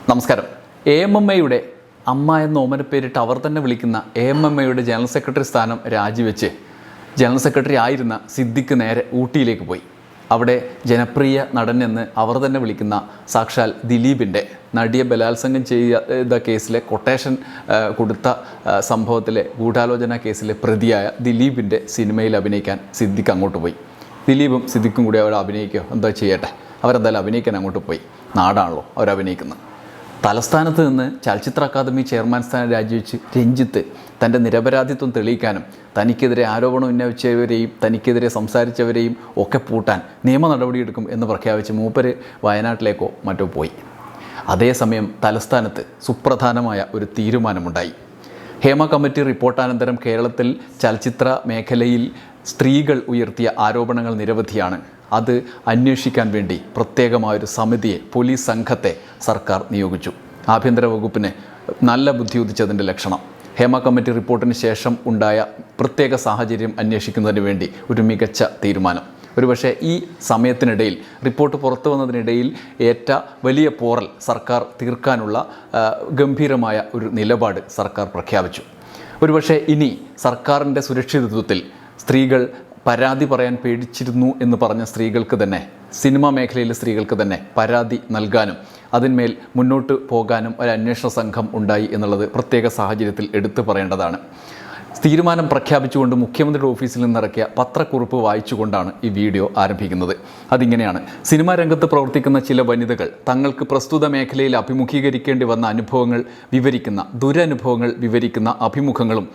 നമസ്കാരം. AMMയുടെ അമ്മ എന്ന ഓമനപ്പേരിട്ട് അവർ തന്നെ വിളിക്കുന്ന AMMയുടെ ജനറൽ സെക്രട്ടറി സ്ഥാനം രാജിവെച്ച് ജനറൽ സെക്രട്ടറി ആയിരുന്ന സിദ്ദിഖ് നേരെ ഊട്ടിയിലേക്ക് പോയി. അവിടെ ജനപ്രിയ നടൻ എന്ന് അവർ തന്നെ വിളിക്കുന്ന സാക്ഷാൽ ദിലീപിൻ്റെ നടിയെ ബലാത്സംഗം ചെയ്ത കേസിലെ കൊട്ടേഷൻ കൊടുത്ത സംഭവത്തിലെ ഗൂഢാലോചന കേസിലെ പ്രതിയായ ദിലീപിൻ്റെ സിനിമയിൽ അഭിനയിക്കാൻ സിദ്ദിഖ് അങ്ങോട്ട് പോയി. ദിലീപും സിദ്ദിഖും കൂടി അവർ അഭിനയിക്കുക എന്താ ചെയ്യട്ടെ, അവരെന്തായാലും അഭിനയിക്കാൻ അങ്ങോട്ട് പോയി. നാടാണല്ലോ അവരഭിനയിക്കുന്നത്. തലസ്ഥാനത്ത് നിന്ന് ചലച്ചിത്ര അക്കാദമി ചെയർമാൻ സ്ഥാനം രാജിവെച്ച് രഞ്ജിത്ത് തൻ്റെ നിരപരാധിത്വം തെളിയിക്കാനും തനിക്കെതിരെ ആരോപണം ഉന്നയിച്ചവരെയും തനിക്കെതിരെ സംസാരിച്ചവരെയും ഒക്കെ പൂട്ടാൻ നിയമ നടപടിയെടുക്കും എന്ന് പ്രഖ്യാപിച്ച് മൂപ്പര് വയനാട്ടിലേക്കോ മറ്റോ പോയി. അതേസമയം തലസ്ഥാനത്ത് സുപ്രധാനമായ ഒരു തീരുമാനമുണ്ടായി. ഹേമ കമ്മിറ്റി റിപ്പോർട്ടാനന്തരം കേരളത്തിൽ ചലച്ചിത്ര മേഖലയിൽ സ്ത്രീകൾ ഉയർത്തിയ ആരോപണങ്ങൾ നിരവധിയാണ്. അത് അന്വേഷിക്കാൻ വേണ്ടി പ്രത്യേകമായൊരു സമിതിയെ, പോലീസ് സംഘത്തെ സർക്കാർ നിയോഗിച്ചു. ആഭ്യന്തര വകുപ്പിന് നല്ല ബുദ്ധി ഉദിച്ചതിൻ്റെ ലക്ഷണം. ഹേമ കമ്മിറ്റി റിപ്പോർട്ടിന് ശേഷം ഉണ്ടായ പ്രത്യേക സാഹചര്യം അന്വേഷിക്കുന്നതിന് വേണ്ടി ഒരു മികച്ച തീരുമാനം. ഒരുപക്ഷെ ഈ സമയത്തിനിടയിൽ, റിപ്പോർട്ട് പുറത്തു വന്നതിനിടയിൽ ഏറ്റ വലിയ പോറൽ സർക്കാർ തീർക്കാനുള്ള ഗംഭീരമായ ഒരു നിലപാട് സർക്കാർ പ്രഖ്യാപിച്ചു. ഒരുപക്ഷെ ഇനി സർക്കാരിൻ്റെ സുരക്ഷിതത്വത്തിൽ സ്ത്രീകൾ പരാതി പറയാൻ പേടിച്ചിരുന്നു എന്ന് പറഞ്ഞ സ്ത്രീകൾക്ക് തന്നെ, സിനിമാ മേഖലയിലെ സ്ത്രീകൾക്ക് തന്നെ പരാതി നൽകാനും അതിന്മേൽ മുന്നോട്ട് പോകാനും ഒരു അന്വേഷണ സംഘം ഉണ്ടായി എന്നുള്ളത് പ്രത്യേക സാഹചര്യത്തിൽ എടുത്തു പറയേണ്ടതാണ്. തീരുമാനം പ്രഖ്യാപിച്ചുകൊണ്ട് മുഖ്യമന്ത്രിയുടെ ഓഫീസിൽ നിന്നിറക്കിയ പത്രക്കുറിപ്പ് വായിച്ചുകൊണ്ടാണ് ഈ വീഡിയോ ആരംഭിക്കുന്നത്. അതിങ്ങനെയാണ്: സിനിമാ രംഗത്ത് പ്രവർത്തിക്കുന്ന ചില വനിതകൾ തങ്ങൾക്ക് പ്രസ്തുത മേഖലയിൽ അഭിമുഖീകരിക്കേണ്ടി വന്ന അനുഭവങ്ങൾ വിവരിക്കുന്ന, ദുരനുഭവങ്ങൾ വിവരിക്കുന്ന അഭിമുഖങ്ങളും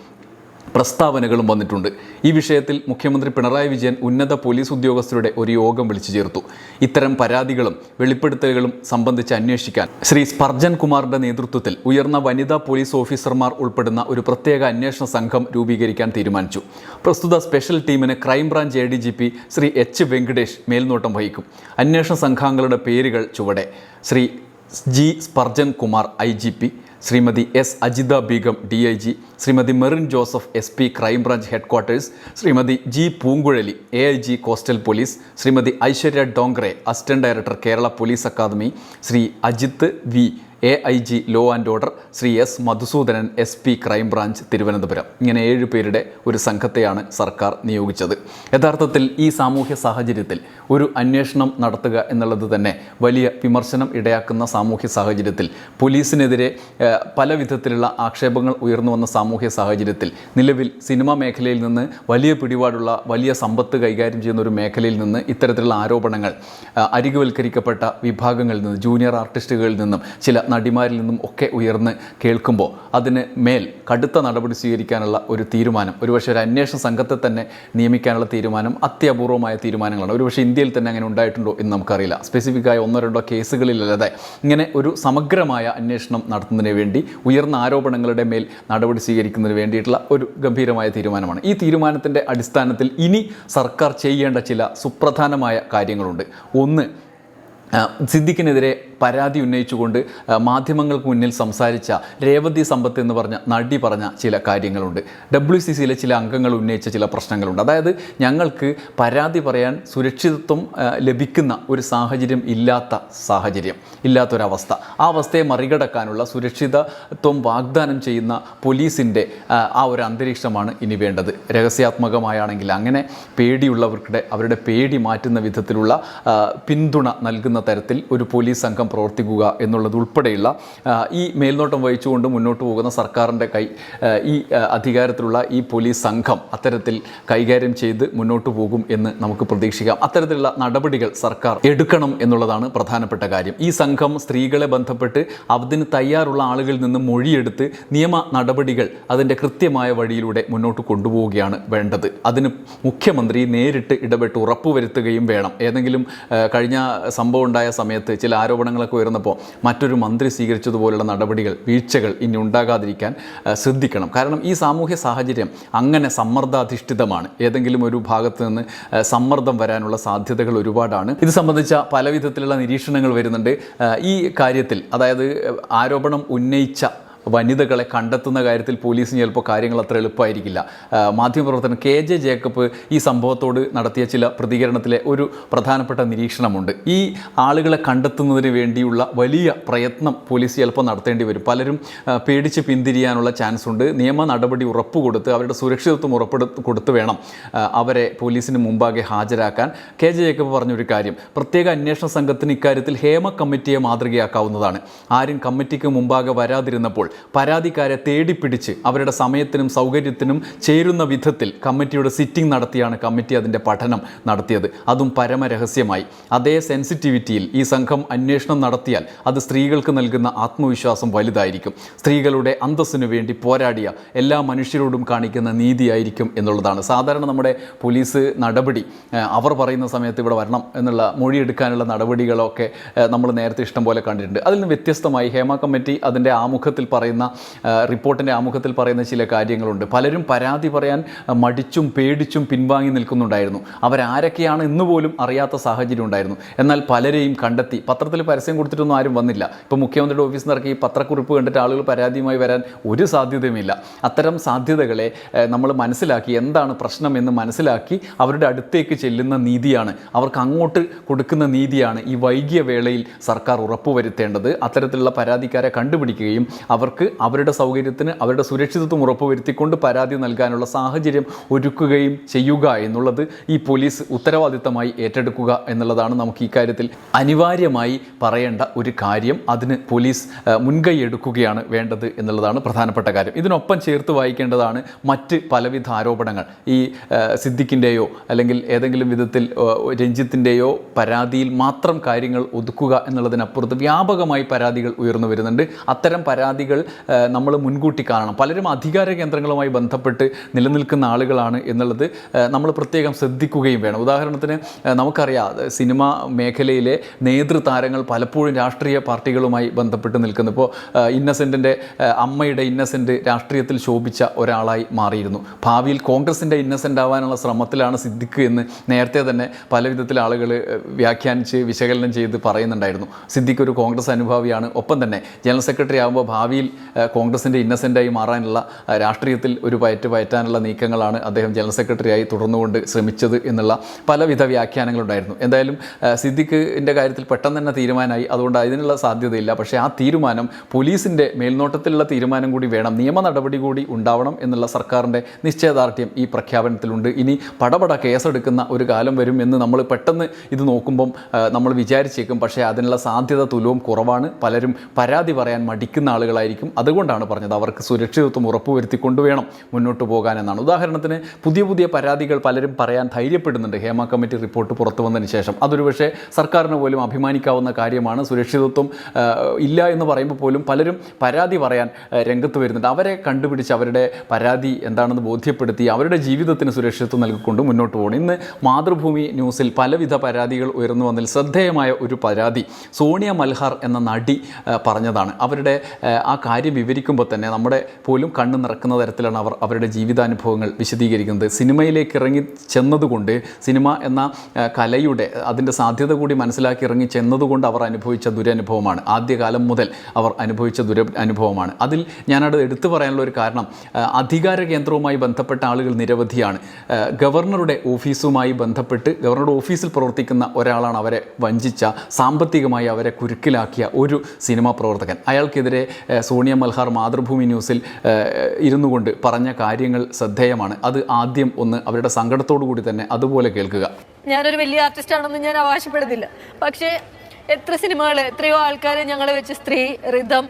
പ്രസ്താവനകളും വന്നിട്ടുണ്ട്. ഈ വിഷയത്തിൽ മുഖ്യമന്ത്രി പിണറായി വിജയൻ ഉന്നത പോലീസ് ഉദ്യോഗസ്ഥരുടെ ഒരു യോഗം വിളിച്ചു ചേർത്തു. ഇത്തരം പരാതികളും വെളിപ്പെടുത്തലുകളും സംബന്ധിച്ച് അന്വേഷിക്കാൻ ശ്രീ സ്പർജൻ കുമാറിൻ്റെ നേതൃത്വത്തിൽ ഉയർന്ന വനിതാ പോലീസ് ഓഫീസർമാർ ഉൾപ്പെടുന്ന ഒരു പ്രത്യേക അന്വേഷണ സംഘം രൂപീകരിക്കാൻ തീരുമാനിച്ചു. പ്രസ്തുത സ്പെഷ്യൽ ടീമിന് crime branch ADGP Shri H. Venkatesh മേൽനോട്ടം വഹിക്കും. അന്വേഷണ സംഘാംഗങ്ങളുടെ പേരുകൾ ചുവടെ: Shri G. Spurgeon Kumar IGP, Shrimati S. Ajitha Begum DIG, Shrimati Merin Joseph SP crime branch headquarters, Shrimati G. Poonkuzhali AIG coastal police, Shrimati Aishwarya Dongre assistant director Kerala police academy, Shri Ajith V. AIG law and order, Shri S. Madhusoodanan SP crime branch Thiruvananthapuram. ഇങ്ങനെ 7 പേരുടെ ഒരു സംഘത്തെയാണ് സർക്കാർ നിയോഗിച്ചത്. യഥാർത്ഥത്തിൽ ഈ സാമൂഹ്യ സാഹചര്യത്തിൽ ഒരു അന്വേഷണം നടത്തുക എന്നുള്ളത് തന്നെ വലിയ വിമർശനം ഇടയാക്കുന്ന സാമൂഹ്യ സാഹചര്യത്തിൽ, പോലീസിനെതിരെ പല വിധത്തിലുള്ള ആക്ഷേപങ്ങൾ ഉയർന്നു വന്ന സാമൂഹ്യ സാഹചര്യത്തിൽ, നിലവിൽ സിനിമാ മേഖലയിൽ നിന്ന് വലിയ പിടിപാടുള്ള, വലിയ സമ്പത്ത് കൈകാര്യം ചെയ്യുന്ന ഒരു മേഖലയിൽ നിന്ന് ഇത്തരത്തിലുള്ള ആരോപണങ്ങൾ അരികുവൽക്കരിക്കപ്പെട്ട വിഭാഗങ്ങളിൽ നിന്ന്, ജൂനിയർ ആർട്ടിസ്റ്റുകളിൽ നിന്നും ചില നടിമാരിൽ നിന്നും ഒക്കെ ഉയർന്ന് കേൾക്കുമ്പോൾ അതിന് മേൽ കടുത്ത നടപടി സ്വീകരിക്കാനുള്ള ഒരു തീരുമാനം, ഒരുപക്ഷെ ഒരു അന്വേഷണ സംഘത്തെ തന്നെ നിയമിക്കാനുള്ള തീരുമാനം അത്യപൂർവമായ തീരുമാനങ്ങളാണ്. ഒരുപക്ഷെ ഇന്ത്യയിൽ തന്നെ അങ്ങനെ ഉണ്ടായിട്ടുണ്ടോ എന്ന് നമുക്കറിയില്ല. സ്പെസിഫിക്കായ 1-2 കേസുകളിലല്ലാതെ ഇങ്ങനെ ഒരു സമഗ്രമായ അന്വേഷണം നടത്തുന്നതിന് വേണ്ടി, ഉയർന്ന ആരോപണങ്ങളുടെ മേൽ നടപടി സ്വീകരിക്കുന്നതിന് വേണ്ടിയിട്ടുള്ള ഒരു ഗംഭീരമായ തീരുമാനമാണ്. ഈ തീരുമാനത്തിൻ്റെ അടിസ്ഥാനത്തിൽ ഇനി സർക്കാർ ചെയ്യേണ്ട ചില സുപ്രധാനമായ കാര്യങ്ങളുണ്ട്. ഒന്ന്, സിദ്ദിഖിനെതിരെ പരാതി ഉന്നയിച്ചുകൊണ്ട് മാധ്യമങ്ങൾക്ക് മുന്നിൽ സംസാരിച്ച രേവതി സമ്പത്ത് എന്ന് പറഞ്ഞ നടി പറഞ്ഞ ചില കാര്യങ്ങളുണ്ട്. WCCയിലെ ചില അംഗങ്ങൾ ഉന്നയിച്ച ചില പ്രശ്നങ്ങളുണ്ട്. അതായത് ഞങ്ങൾക്ക് പരാതി പറയാൻ സുരക്ഷിതത്വം ലഭിക്കുന്ന ഒരു സാഹചര്യം ഇല്ലാത്തൊരവസ്ഥ, ആ അവസ്ഥയെ മറികടക്കാനുള്ള സുരക്ഷിതത്വം വാഗ്ദാനം ചെയ്യുന്ന പോലീസിൻ്റെ ആ ഒരു അന്തരീക്ഷമാണ് ഇനി വേണ്ടത്. രഹസ്യാത്മകമായാണെങ്കിൽ അങ്ങനെ പേടിയുള്ളവർക്കിടെ അവരുടെ പേടി മാറ്റുന്ന വിധത്തിലുള്ള പിന്തുണ നൽകുന്ന തരത്തിൽ ഒരു പോലീസ് സംഘം പ്രവർത്തിക്കുക എന്നുള്ളതുൾപ്പെടെയുള്ള ഈ മേൽനോട്ടം വഹിച്ചുകൊണ്ട് മുന്നോട്ട് പോകുന്ന സർക്കാരിൻ്റെ ഈ അധികാരത്തിലുള്ള ഈ പോലീസ് സംഘം അത്തരത്തിൽ കൈകാര്യം ചെയ്ത് മുന്നോട്ട് പോകും എന്ന് നമുക്ക് പ്രതീക്ഷിക്കാം. അത്തരത്തിലുള്ള നടപടികൾ സർക്കാർ എടുക്കണം എന്നുള്ളതാണ് പ്രധാനപ്പെട്ട കാര്യം. ഈ സംഘം സ്ത്രീകളെ ബന്ധപ്പെട്ട് അതിന് തയ്യാറുള്ള ആളുകളിൽ നിന്ന് മൊഴിയെടുത്ത് നിയമ നടപടികൾ അതിൻ്റെ കൃത്യമായ വഴിയിലൂടെ മുന്നോട്ട് കൊണ്ടുപോവുകയാണ് വേണ്ടത്. അതിന് മുഖ്യമന്ത്രി നേരിട്ട് ഇടപെട്ട് ഉറപ്പുവരുത്തുകയും വേണം. ഏതെങ്കിലും കഴിഞ്ഞ സംഭവം ഉണ്ടായ സമയത്ത് ചില ആരോപണങ്ങളൊക്കെ ഉയർന്നപ്പോൾ മറ്റൊരു മന്ത്രി സ്വീകരിച്ചതുപോലുള്ള നടപടികൾ, വീഴ്ചകൾ ഇനി ഉണ്ടാകാതിരിക്കാൻ ശ്രദ്ധിക്കണം. കാരണം ഈ സാമൂഹ്യ സാഹചര്യം അങ്ങനെ സമ്മർദ്ദാധിഷ്ഠിതമാണ്. ഏതെങ്കിലും ഒരു ഭാഗത്ത് നിന്ന് സമ്മർദ്ദം വരാനുള്ള സാധ്യതകൾ ഒരുപാടാണ്. ഇത് സംബന്ധിച്ച പല വിധത്തിലുള്ള നിരീക്ഷണങ്ങൾ വരുന്നുണ്ട്. ഈ കാര്യത്തിൽ, അതായത് ആരോപണം ഉന്നയിച്ച വനിതകളെ കണ്ടെത്തുന്ന കാര്യത്തിൽ പോലീസിന് ചിലപ്പോൾ കാര്യങ്ങൾ അത്ര എളുപ്പമായിരിക്കില്ല. മാധ്യമപ്രവർത്തകൻ KJ ജേക്കബ് ഈ സംഭവത്തോട് നടത്തിയ ചില പ്രതികരണത്തിലെ ഒരു പ്രധാനപ്പെട്ട നിരീക്ഷണമുണ്ട്. ഈ ആളുകളെ കണ്ടെത്തുന്നതിന് വേണ്ടിയുള്ള വലിയ പ്രയത്നം പോലീസ് ചിലപ്പോൾ നടത്തേണ്ടി വരും. പലരും പേടിച്ച് പിന്തിരിയാനുള്ള ചാൻസ് ഉണ്ട്. നിയമ നടപടി ഉറപ്പുകൊടുത്ത് അവരുടെ സുരക്ഷിതത്വം കൊടുത്ത് വേണം അവരെ പോലീസിന് മുമ്പാകെ ഹാജരാക്കാൻ. KJ ജേക്കബ് പറഞ്ഞൊരു കാര്യം, പ്രത്യേക അന്വേഷണ സംഘത്തിന് ഇക്കാര്യത്തിൽ ഹേമ കമ്മിറ്റിയെ മാതൃകയാക്കാവുന്നതാണ്. ആരും കമ്മിറ്റിക്ക് മുമ്പാകെ വരാതിരുന്നപ്പോൾ പരാതിക്കാരെ തേടിപ്പിടിച്ച് അവരുടെ സമയത്തിനും സൗകര്യത്തിനും ചേരുന്ന വിധത്തിൽ കമ്മിറ്റിയുടെ സിറ്റിംഗ് നടത്തിയാണ് കമ്മിറ്റി അതിൻ്റെ പഠനം നടത്തിയത്. അതും പരമരഹസ്യമായി. അതേ സെൻസിറ്റിവിറ്റിയിൽ ഈ സംഘം അന്വേഷണം നടത്തിയാൽ അത് സ്ത്രീകൾക്ക് നൽകുന്ന ആത്മവിശ്വാസം വലുതായിരിക്കും. സ്ത്രീകളുടെ അന്തസ്സിനു വേണ്ടി പോരാടിയ എല്ലാ മനുഷ്യരോടും കാണിക്കുന്ന നീതിയായിരിക്കും എന്നുള്ളതാണ്. സാധാരണ നമ്മുടെ പോലീസ് നടപടി അവർ പറയുന്ന സമയത്ത് ഇവിടെ വരണം എന്നുള്ള മൊഴിയെടുക്കാനുള്ള നടപടികളൊക്കെ നമ്മൾ നേരത്തെ ഇഷ്ടം പോലെ കണ്ടിട്ടുണ്ട്. അതിൽ നിന്ന് വ്യത്യസ്തമായി ഹേമ കമ്മിറ്റി അതിൻ്റെ ആമുഖത്തിൽ പറയുന്ന റിപ്പോർട്ടിൻ്റെ ആമുഖത്തിൽ പറയുന്ന ചില കാര്യങ്ങളുണ്ട്. പലരും പരാതി പറയാൻ മടിച്ചും പേടിച്ചും പിൻവാങ്ങി നിൽക്കുന്നുണ്ടായിരുന്നു. അവരാരൊക്കെയാണ് എന്ന് പോലും അറിയാത്ത സാഹചര്യം ഉണ്ടായിരുന്നു. എന്നാൽ പലരെയും കണ്ടെത്തി. പത്രത്തിൽ പരസ്യം കൊടുത്തിട്ടൊന്നും ആരും വന്നില്ല. ഇപ്പോൾ മുഖ്യമന്ത്രിയുടെ ഓഫീസിൽ നിന്ന് ഇറക്കി ഈ പത്രക്കുറിപ്പ് കണ്ടിട്ട് ആളുകൾ പരാതിയുമായി വരാൻ ഒരു സാധ്യതയുമില്ല. അത്തരം സാധ്യതകളെ നമ്മൾ മനസ്സിലാക്കി, എന്താണ് പ്രശ്നം എന്ന് മനസ്സിലാക്കി അവരുടെ അടുത്തേക്ക് ചെല്ലുന്ന നീതിയാണ്, അവർക്ക് അങ്ങോട്ട് കൊടുക്കുന്ന നീതിയാണ് ഈ വൈകിയ വേളയിൽ സർക്കാർ ഉറപ്പുവരുത്തേണ്ടത്. അത്തരത്തിലുള്ള പരാതിക്കാരെ കണ്ടുപിടിക്കുകയും അവർക്ക് അവരുടെ സൗകര്യത്തിന് അവരുടെ സുരക്ഷിതത്വം ഉറപ്പുവരുത്തിക്കൊണ്ട് പരാതി നൽകാനുള്ള സാഹചര്യം ഒരുക്കുകയും ചെയ്യുക എന്നുള്ളത് ഈ പോലീസ് ഉത്തരവാദിത്തമായി ഏറ്റെടുക്കുക എന്നുള്ളതാണ് നമുക്ക് ഈ കാര്യത്തിൽ അനിവാര്യമായി പറയേണ്ട ഒരു കാര്യം. അതിന് പോലീസ് മുൻകൈ എടുക്കുകയാണ് വേണ്ടത് എന്നുള്ളതാണ് പ്രധാനപ്പെട്ട കാര്യം. ഇതിനൊപ്പം ചേർത്ത് വായിക്കേണ്ടതാണ് മറ്റ് പലവിധ ആരോപണങ്ങൾ. ഈ സിദ്ദിഖിൻ്റെയോ അല്ലെങ്കിൽ ഏതെങ്കിലും വിധത്തിൽ രഞ്ജിത്തിൻ്റെയോ പരാതിയിൽ മാത്രം കാര്യങ്ങൾ ഒതുക്കുക എന്നുള്ളതിനപ്പുറത്ത് വ്യാപകമായി പരാതികൾ ഉയർന്നു വരുന്നുണ്ട്. അത്തരം പരാതികൾ നമ്മൾ മുൻകൂട്ടി കാണണം. പലരും അധികാര കേന്ദ്രങ്ങളുമായി ബന്ധപ്പെട്ട് നിലനിൽക്കുന്ന ആളുകളാണ് എന്നുള്ളത് നമ്മൾ പ്രത്യേകം ശ്രദ്ധിക്കുകയും വേണം. ഉദാഹരണത്തിന് നമുക്കറിയാം, സിനിമാ മേഖലയിലെ നേതൃതാരങ്ങൾ പലപ്പോഴും രാഷ്ട്രീയ പാർട്ടികളുമായി ബന്ധപ്പെട്ട് നിൽക്കുന്നു. ഇപ്പോൾ ഇന്നസെൻറ്റിൻ്റെ അമ്മയുടെ ഇന്നസെൻറ്റ് രാഷ്ട്രീയത്തിൽ ശോഭിച്ച ഒരാളായി മാറിയിരുന്നു. ഭാവിയിൽ കോൺഗ്രസിൻ്റെ ഇന്നസെൻ്റ് ആവാനുള്ള ശ്രമത്തിലാണ് സിദ്ദിഖ് എന്ന് നേരത്തെ തന്നെ പല വിധത്തിൽ ആളുകൾ വ്യാഖ്യാനിച്ച് വിശകലനം ചെയ്ത് പറയുന്നുണ്ടായിരുന്നു. സിദ്ദിഖ് ഒരു കോൺഗ്രസ് അനുഭാവിയാണ്. ഒപ്പം തന്നെ ജനറൽ സെക്രട്ടറി ആകുമ്പോൾ ഭാവിയിൽ കോൺഗ്രസിൻ്റെ ഇന്നസെൻ്റായി മാറാനുള്ള രാഷ്ട്രീയത്തിൽ ഒരു പയറ്റാനുള്ള നീക്കങ്ങളാണ് അദ്ദേഹം ജനറൽ സെക്രട്ടറിയായി തുടർന്നുകൊണ്ട് ശ്രമിച്ചത് എന്നുള്ള പലവിധ വ്യാഖ്യാനങ്ങളുണ്ടായിരുന്നു. എന്തായാലും സിദ്ദിഖിൻ്റെ കാര്യത്തിൽ പെട്ടെന്ന് തന്നെ തീരുമാനമായി. അതുകൊണ്ട് അതിനുള്ള സാധ്യതയില്ല. പക്ഷേ ആ തീരുമാനം പോലീസിൻ്റെ മേൽനോട്ടത്തിലുള്ള തീരുമാനം കൂടി വേണം, നിയമ നടപടി കൂടി ഉണ്ടാവണം എന്നുള്ള സർക്കാരിൻ്റെ നിശ്ചയദാർഢ്യം ഈ പ്രഖ്യാപനത്തിലുണ്ട്. ഇനി പടപട കേസെടുക്കുന്ന ഒരു കാലം വരും എന്ന് നമ്മൾ പെട്ടെന്ന് ഇത് നോക്കുമ്പം നമ്മൾ വിചാരിച്ചേക്കും. പക്ഷേ അതിനുള്ള സാധ്യത തുലവും കുറവാണ്. പലരും പരാതി പറയാൻ മടിക്കുന്ന ആളുകളായിരിക്കും. അതുകൊണ്ടാണ് പറഞ്ഞത് അവർക്ക് സുരക്ഷിതത്വം ഉറപ്പുവരുത്തി കൊണ്ടുവേണം മുന്നോട്ട് പോകാൻ എന്നാണ്. ഉദാഹരണത്തിന് പുതിയ പരാതികൾ പലരും പറയാൻ ധൈര്യപ്പെടുന്നുണ്ട് ഹേമ കമ്മിറ്റി റിപ്പോർട്ട് പുറത്തു വന്നതിന് ശേഷം. അതൊരു പക്ഷേ സർക്കാരിന് പോലും അഭിമാനിക്കാവുന്ന കാര്യമാണ്. സുരക്ഷിതത്വം ഇല്ല എന്ന് പറയുമ്പോൾ പോലും പലരും പരാതി പറയാൻ രംഗത്ത് വരുന്നുണ്ട്. അവരെ കണ്ടുപിടിച്ച് അവരുടെ പരാതി എന്താണെന്ന് ബോധ്യപ്പെടുത്തി അവരുടെ ജീവിതത്തിന് സുരക്ഷിതത്വം നൽകിക്കൊണ്ട് മുന്നോട്ട് പോകണം. ഇന്ന് മാതൃഭൂമി ന്യൂസിൽ പലവിധ പരാതികൾ ഉയർന്നു വന്നതിൽ ശ്രദ്ധേയമായ ഒരു പരാതി സോണിയ മൽഹാർ എന്ന നടി പറഞ്ഞതാണ്. അവരുടെ ആ കാര്യം വിവരിക്കുമ്പോൾ തന്നെ നമ്മുടെ പോലും കണ്ണ് നിറക്കുന്ന തരത്തിലാണ് അവർ അവരുടെ ജീവിതാനുഭവങ്ങൾ വിശദീകരിക്കുന്നത്. സിനിമയിലേക്ക് ഇറങ്ങി ചെന്നതുകൊണ്ട്, സിനിമ എന്ന കലയുടെ അതിൻ്റെ സാധ്യത കൂടി മനസ്സിലാക്കി ഇറങ്ങി ചെന്നതുകൊണ്ട് അവർ അനുഭവിച്ച ദുരനുഭവമാണ്. ആദ്യകാലം മുതൽ അവർ അനുഭവിച്ച ദുരനുഭവമാണ്. അതിൽ ഞാനത് എടുത്തു പറയാനുള്ള ഒരു കാരണം, അധികാര കേന്ദ്രവുമായി ബന്ധപ്പെട്ട ആളുകൾ നിരവധിയാണ്. ഗവർണറുടെ ഓഫീസുമായി ബന്ധപ്പെട്ട് ഗവർണറുടെ ഓഫീസിൽ പ്രവർത്തിക്കുന്ന ഒരാളാണ് അവരെ വഞ്ചിച്ച, സാമ്പത്തികമായി അവരെ കുരുക്കിലാക്കിയ ഒരു സിനിമാ പ്രവർത്തകൻ. അയാൾക്കെതിരെ സോണിയ മൽഹാർ മാതൃഭൂമി ന്യൂസിൽ ഇരുന്നു കൊണ്ട് പറഞ്ഞ കാര്യങ്ങൾ ശ്രദ്ധേയമാണ്. അത് ആദ്യം ഒന്ന് അവരുടെ സങ്കടത്തോടു കൂടി തന്നെ അതുപോലെ കേൾക്കുക. ഞാനൊരു വലിയ ആർട്ടിസ്റ്റാണെന്ന് ഞാൻ അവകാശപ്പെടുന്നില്ല. പക്ഷേ എത്ര സിനിമകൾ, എത്രയോ ആൾക്കാർ ഞങ്ങളെ വെച്ച് സ്ത്രീ, ഋതം,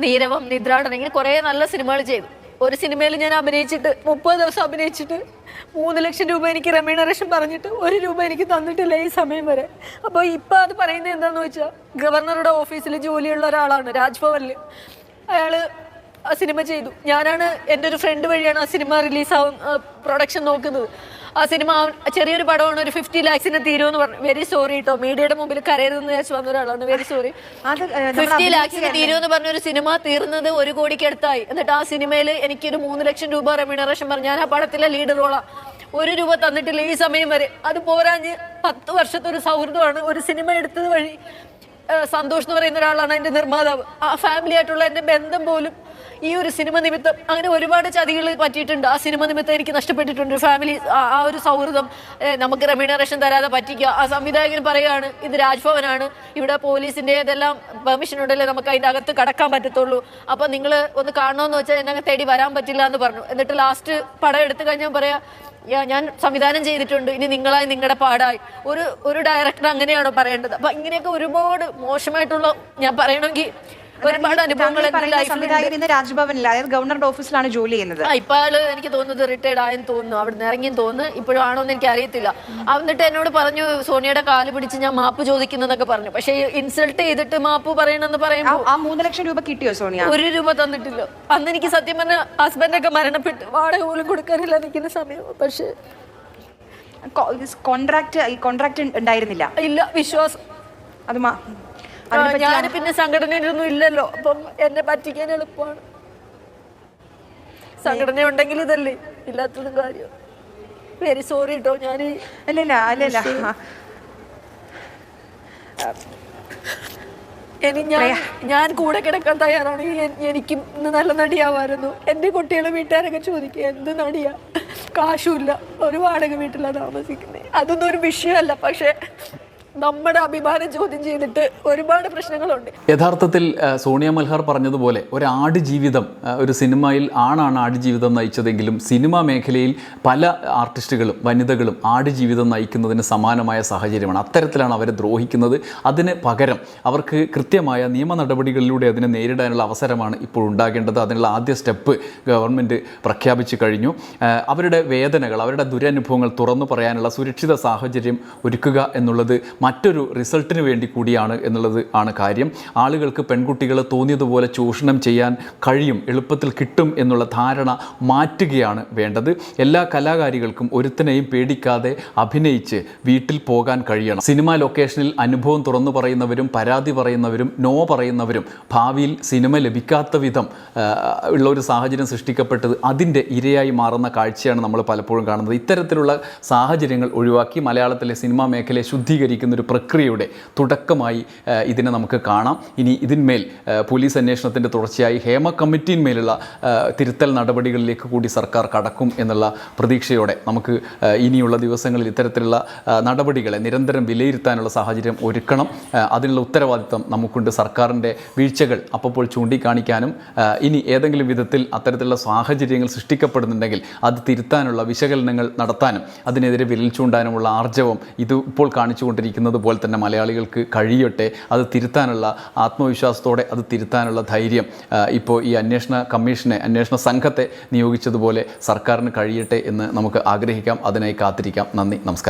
നീരവം, നിദ്രാടനം, ഇങ്ങനെ കുറേ നല്ല സിനിമകൾ ചെയ്തു. ഒരു സിനിമയിൽ ഞാൻ അഭിനയിച്ചിട്ട് 30 ദിവസം അഭിനയിച്ചിട്ട് 3 ലക്ഷം രൂപ എനിക്ക് റെമ്യൂണറേഷൻ പറഞ്ഞിട്ട് 1 രൂപ എനിക്ക് തന്നിട്ടില്ല ഈ സമയം വരെ. അപ്പോൾ ഇപ്പം അത് പറയുന്നത് എന്താണെന്ന് വെച്ചാൽ, ഗവർണറുടെ ഓഫീസിൽ ജോലിയുള്ള ഒരാളാണ് രാജ്ഭവനിൽ. അയാൾ ആ സിനിമ ചെയ്തു. ഞാനാണ്, എൻ്റെ ഒരു ഫ്രണ്ട് വഴിയാണ് ആ സിനിമ റിലീസാവും പ്രൊഡക്ഷൻ നോക്കുന്നത്. ആ സിനിമ ചെറിയൊരു പടമാണ്, ഒരു 50 lakhs തീരുമെന്ന് പറഞ്ഞു. വെരി സോറി കേട്ടോ, മീഡിയയുടെ മുമ്പിൽ കരയരുതെന്ന് വിചാരിച്ചു വന്ന ഒരാളാണ്. Very sorry. 50 lakhs തീരുമെന്ന് പറഞ്ഞൊരു സിനിമ തീർന്നത് 1 കോടിക്ക് അടുത്തായി. എന്നിട്ട് ആ സിനിമയിൽ എനിക്കൊരു 3 ലക്ഷം രൂപ റെമ്യൂണറേഷൻ പറഞ്ഞു. ഞാൻ ആ പടത്തിലെ ലീഡ് റോളാണ്. 1 രൂപ തന്നിട്ടില്ല ഈ സമയം വരെ. അത് പോരാഞ്ഞ് 10 വർഷത്തെ ഒരു സൗഹൃദമാണ്. ഒരു സിനിമ എടുത്തത് വഴി സന്തോഷ് എന്ന് പറയുന്ന ഒരാളാണ് എൻ്റെ നിർമ്മാതാവ്. ആ ഫാമിലി ആയിട്ടുള്ള എൻ്റെ ബന്ധം പോലും ഈ ഒരു സിനിമ നിമിത്തം അങ്ങനെ ഒരുപാട് ചതികൾ പറ്റിയിട്ടുണ്ട്. ആ സിനിമ നിമിത്തം എനിക്ക് നഷ്ടപ്പെട്ടിട്ടുണ്ട് ഫാമിലി, ആ ഒരു സൗഹൃദം. നമുക്ക് റെമ്യൂണറേഷൻ തരാതെ പറ്റിക്കുക. ആ സംവിധായകൻ പറയുകയാണ് ഇത് രാജ്ഭവനാണ്, ഇവിടെ പോലീസിന്റെ ഇതെല്ലാം പെർമിഷൻ ഉണ്ടല്ലേ നമുക്ക് അതിൻ്റെ അകത്ത് കടക്കാൻ പറ്റത്തുള്ളൂ, അപ്പൊ നിങ്ങൾ ഒന്ന് കാണണമെന്ന് വെച്ചാൽ എന്നെ തേടി വരാൻ പറ്റില്ല എന്ന് പറഞ്ഞു. എന്നിട്ട് ലാസ്റ്റ് പടം എടുത്തു കഴിഞ്ഞാൽ പറയാ ഞാൻ സംവിധാനം ചെയ്തിട്ടുണ്ട്, ഇനി നിങ്ങളായി നിങ്ങളുടെ പാടായി. ഒരു ഡയറക്ടർ അങ്ങനെയാണോ പറയേണ്ടത്? അപ്പൊ ഇങ്ങനെയൊക്കെ ഒരുപാട് മോശമായിട്ടുള്ള, ഞാൻ പറയണമെങ്കിൽ ഒരുപാട് അനുഭവങ്ങൾ സംവിധായകൻ ഇന്ന് രാജ്ഭവനിൽ, അതായത് ഗവർണറുടെ ഓഫീസിലാണ് ജോലി ചെയ്യുന്നത്. ഇപ്പൊ ആള് എനിക്ക് തോന്നുന്നത് റിട്ടയർഡ് ആയെന്ന് തോന്നുന്നു, അവിടെ നിന്ന് ഇറങ്ങിയെന്ന് തോന്നുന്നു. ഇപ്പോഴും ആണോ എന്ന് എനിക്ക് അറിയത്തില്ല. എന്നിട്ട് എന്നോട് പറഞ്ഞു സോണിയുടെ കാല് പിടിച്ച് ഞാൻ മാപ്പ് ചോദിക്കുന്നതൊക്കെ പറഞ്ഞു. പക്ഷേ ഇൻസൾട്ട് ചെയ്തിട്ട് മാപ്പ് പറയണമെന്ന് പറയുമ്പോൾ ആ 3 ലക്ഷം രൂപ കിട്ടിയോ സോണിയ? 1 രൂപ തന്നിട്ടില്ല. അന്ന് എനിക്ക് സത്യം പറഞ്ഞ ഹസ്ബൻഡൊക്കെ മരണപ്പെട്ട് വാടക പോലും കൊടുക്കാനില്ല നിൽക്കുന്ന സമയം. പക്ഷെ കോൺട്രാക്ട് ഉണ്ടായിരുന്നില്ല. ഇല്ല, വിശ്വാസം. അത് ഞാൻ പിന്നെ സംഘടനയിലൊന്നും ഇല്ലല്ലോ, അപ്പം എന്നെ പറ്റിക്കാൻ എളുപ്പമാണ്. സംഘടന ഉണ്ടെങ്കിൽ ഇതല്ലേ, ഇല്ലാത്തതും കാര്യം. വെരി സോറി കേട്ടോ. അല്ലല്ല ഞാൻ കൂടെ കിടക്കാൻ തയ്യാറാണ്. എനിക്ക് ഇന്ന് നല്ല നടിയാവായിരുന്നു. എൻ്റെ കുട്ടികളെ വീട്ടുകാരൊക്കെ ചോദിക്കുക എന്ത് നടിയാ, കാശുമില്ല, ഒരു വാടക വീട്ടിലാണ് താമസിക്കുന്നത്. അതൊന്നും ഒരു വിഷയമല്ല. പക്ഷെ നമ്മുടെ അഭിമാനം ചോദ്യം ചെയ്തിട്ട് ഒരുപാട് പ്രശ്നങ്ങളുണ്ട്. യഥാർത്ഥത്തിൽ സോണിയ മൽഹാർ പറഞ്ഞതുപോലെ ഒരു ആടുജീവിതം, ഒരു സിനിമയിൽ ആണാണ് ആടുജീവിതം നയിച്ചതെങ്കിലും സിനിമാ മേഖലയിൽ പല ആർട്ടിസ്റ്റുകളും വനിതകളും ആടുജീവിതം നയിക്കുന്നതിന് സമാനമായ സാഹചര്യമാണ്. അത്തരത്തിലാണ് അവരെ ദ്രോഹിക്കുന്നത്. അതിന് പകരം അവർക്ക് കൃത്യമായ നിയമ നടപടികളിലൂടെ അതിനെ നേരിടാനുള്ള അവസരമാണ് ഇപ്പോൾ ഉണ്ടാകേണ്ടത്. അതിനുള്ള ആദ്യ സ്റ്റെപ്പ് ഗവൺമെൻറ് പ്രഖ്യാപിച്ചു കഴിഞ്ഞു. അവരുടെ വേദനകൾ, അവരുടെ ദുരനുഭവങ്ങൾ തുറന്നു പറയാനുള്ള സുരക്ഷിത സാഹചര്യം ഒരുക്കുക എന്നുള്ളത് മറ്റൊരു റിസൾട്ടിന് വേണ്ടി കൂടിയാണ് എന്നുള്ളത് ആണ് കാര്യം. ആളുകൾക്ക് പെൺകുട്ടികളെ തോന്നിയതുപോലെ ചൂഷണം ചെയ്യാൻ കഴിയും, എളുപ്പത്തിൽ കിട്ടും എന്നുള്ള ധാരണ മാറ്റുകയാണ് വേണ്ടത്. എല്ലാ കലാകാരികൾക്കും ഒരുത്തനെയും പേടിക്കാതെ അഭിനയിച്ച് വീട്ടിൽ പോകാൻ കഴിയണം. സിനിമാ ലൊക്കേഷനിൽ അനുഭവം തുറന്നു പറയുന്നവരും പരാതി പറയുന്നവരും നോ പറയുന്നവരും ഭാവിയിൽ സിനിമ ലഭിക്കാത്ത വിധം ഉള്ള ഒരു സാഹചര്യം സൃഷ്ടിക്കപ്പെട്ടത് അതിൻ്റെ ഇരയായി മാറുന്ന കാഴ്ചയാണ് നമ്മൾ പലപ്പോഴും കാണുന്നത്. ഇത്തരത്തിലുള്ള സാഹചര്യങ്ങൾ ഒഴിവാക്കി മലയാളത്തിലെ സിനിമാ മേഖലയെ ശുദ്ധീകരിക്കുന്ന ഒരു പ്രക്രിയയുടെ തുടക്കമായി ഇതിനെ നമുക്ക് കാണാം. ഇനി ഇതിന്മേൽ പോലീസ് അന്വേഷണത്തിൻ്റെ തുടർച്ചയായി ഹേമ കമ്മിറ്റിയിന്മേലുള്ള തിരുത്തൽ നടപടികളിലേക്ക് കൂടി സർക്കാർ കടക്കും എന്നുള്ള പ്രതീക്ഷയോടെ നമുക്ക് ഇനിയുള്ള ദിവസങ്ങളിൽ ഇത്തരത്തിലുള്ള നടപടികളെ നിരന്തരം വിലയിരുത്താനുള്ള സാഹചര്യം ഒരുക്കണം. അതിനുള്ള ഉത്തരവാദിത്തം നമുക്കുണ്ട്. സർക്കാരിൻ്റെ വീഴ്ചകൾ അപ്പോൾ ചൂണ്ടിക്കാണിക്കാനും ഇനി ഏതെങ്കിലും വിധത്തിൽ അത്തരത്തിലുള്ള സാഹചര്യങ്ങൾ സൃഷ്ടിക്കപ്പെടുന്നുണ്ടെങ്കിൽ അത് തിരുത്താനുള്ള വിശകലനങ്ങൾ നടത്താനും അതിനെതിരെ വിരൽ ചൂണ്ടാനുമുള്ള ആർജവം ഇത് ഇപ്പോൾ കാണിച്ചുകൊണ്ടിരിക്കുന്നത് പോലെ തന്നെ മലയാളികൾക്ക് കഴിയട്ടെ. അത് തിരുത്താനുള്ള ആത്മവിശ്വാസത്തോടെ അത് തിരുത്താനുള്ള ധൈര്യം ഇപ്പോൾ ഈ അന്വേഷണ സംഘത്തെ നിയോഗിച്ചതുപോലെ സർക്കാരിന് കഴിയട്ടെ എന്ന് നമുക്ക് ആഗ്രഹിക്കാം. അതിനായി കാത്തിരിക്കാം. നന്ദി, നമസ്കാരം.